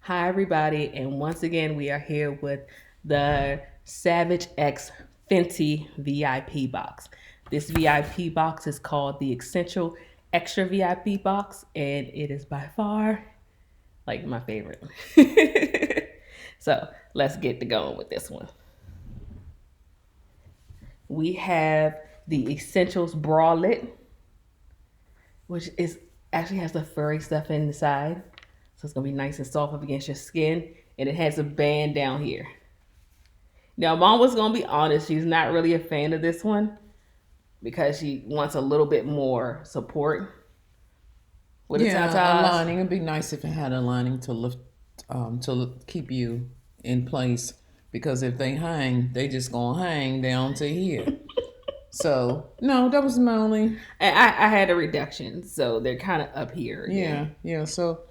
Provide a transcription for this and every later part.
Hi, everybody, and once again, we are here with the Savage X Fenty VIP box. This VIP box is called the Xssential Xtra VIP box, and it is by far like my favorite. So let's get to going with this one. We have the Essentials bralette, which is actually has the furry stuff inside. So it's gonna be nice and soft up against your skin. And it has a band down here. Now mom was gonna be honest, she's not really a fan of this one because she wants a little bit more support with the Yeah, a tatas. lining. It'd be nice if it had a lining to lift, to keep you in place. Because if they hang, they just gonna hang down to here. So no, that was my only. And I had a reduction, so they're kind of up here again. Yeah. So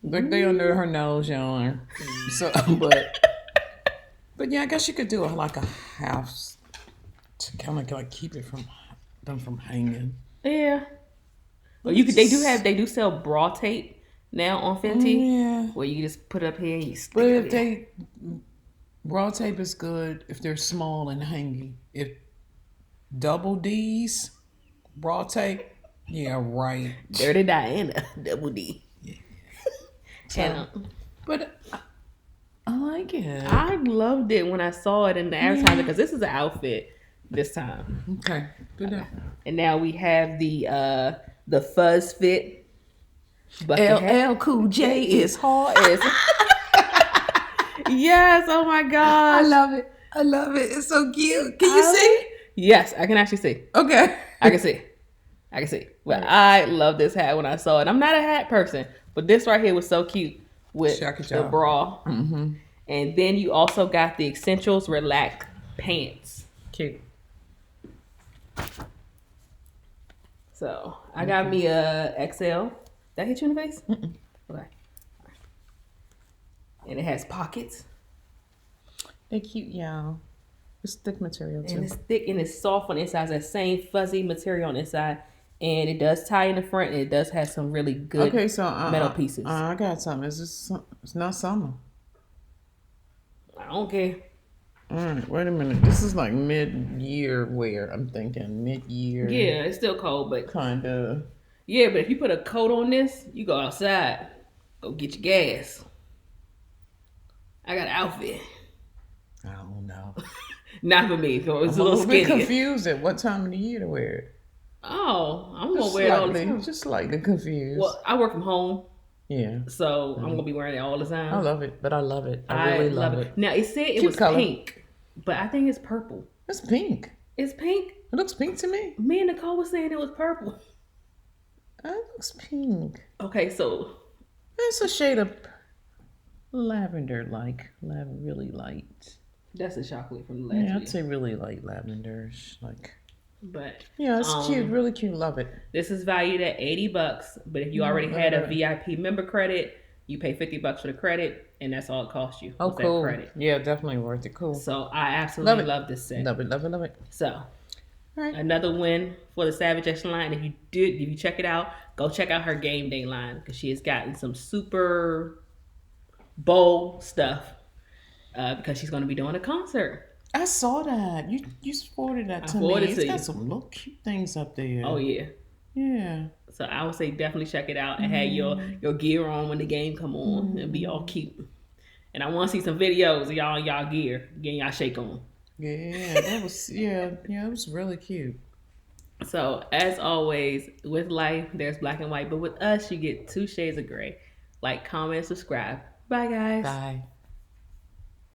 like they under her nose, y'all. So, but yeah, I guess you could do like a half to kind of like keep it from them from hanging. Yeah. Well, you could. They do sell bra tape now on Fenty. Yeah. Where you just put it up here and you stick But it if up here. raw tape is good if they're small and hangy. If double D's raw tape, yeah, right. Dirty Diana, double D. So, And but I like it. I loved it when I saw it in the advertisement because this is an outfit this time. Okay, good. And now we have the fuzz fit. LL Cool J is hard as. Yes, oh my gosh. I love it. I love it. It's so cute. Can you see? Yes, I can actually see. Okay. I can see. I can see. But I love this hat when I saw it. I'm not a hat person, but this right here was so cute with the bra. Mm-hmm. And then you also got the Essentials Relax pants. Cute. So I got me a XL. Did I hit you in the face? Mm-mm. Okay. And it has pockets. They're cute, y'all. It's thick material too. And it's thick and it's soft on the inside. It's that same fuzzy material on the inside. And it does tie in the front and it does have some really good metal pieces. I got something. It's not summer. I don't care. All right, wait a minute. This is like mid-year wear. I'm thinking mid-year. Yeah, it's still cold, but kind of. Yeah, but if you put a coat on this, you go outside, go get your gas. I got an outfit. I don't know. Not for me. So it's I'm a little skinny. Confused at what time of the year to wear it. Oh, I'm gonna wear it all the time. Just slightly confused. Well, I work from home. Yeah. So I'm gonna be wearing it all the time. I love it, but I love it. I really love it. Now it said it was pink, but I think it's purple. It's pink. It's pink. It looks pink to me. Me and Nicole was saying it was purple. It looks pink. Okay, so it's a shade of lavender, really light. That's a chocolate from the last Yeah, I'd say really light lavenders, like. But yeah, it's cute, really cute. Love it. This is valued at $80, but if you already had a VIP member credit, you pay $50 for the credit, and that's all it costs you. Oh, cool. That credit. Yeah, definitely worth it. Cool. So I absolutely love this set. Love it. So, another win for the Savage Xtra line. If you check it out, go check out her game day line because she has gotten some super bold stuff because she's going to be doing a concert. I saw that. You forwarded that to me. It's got some little cute things up there. Oh, yeah. Yeah. So I would say definitely check it out and have your gear on when the game come on and be all cute. And I want to see some videos of y'all gear, getting y'all shake on. Yeah, that was it was really cute. So as always, with life, there's black and white, but with us, you get 2 shades of gray. Like, comment, subscribe. Bye, guys. Bye.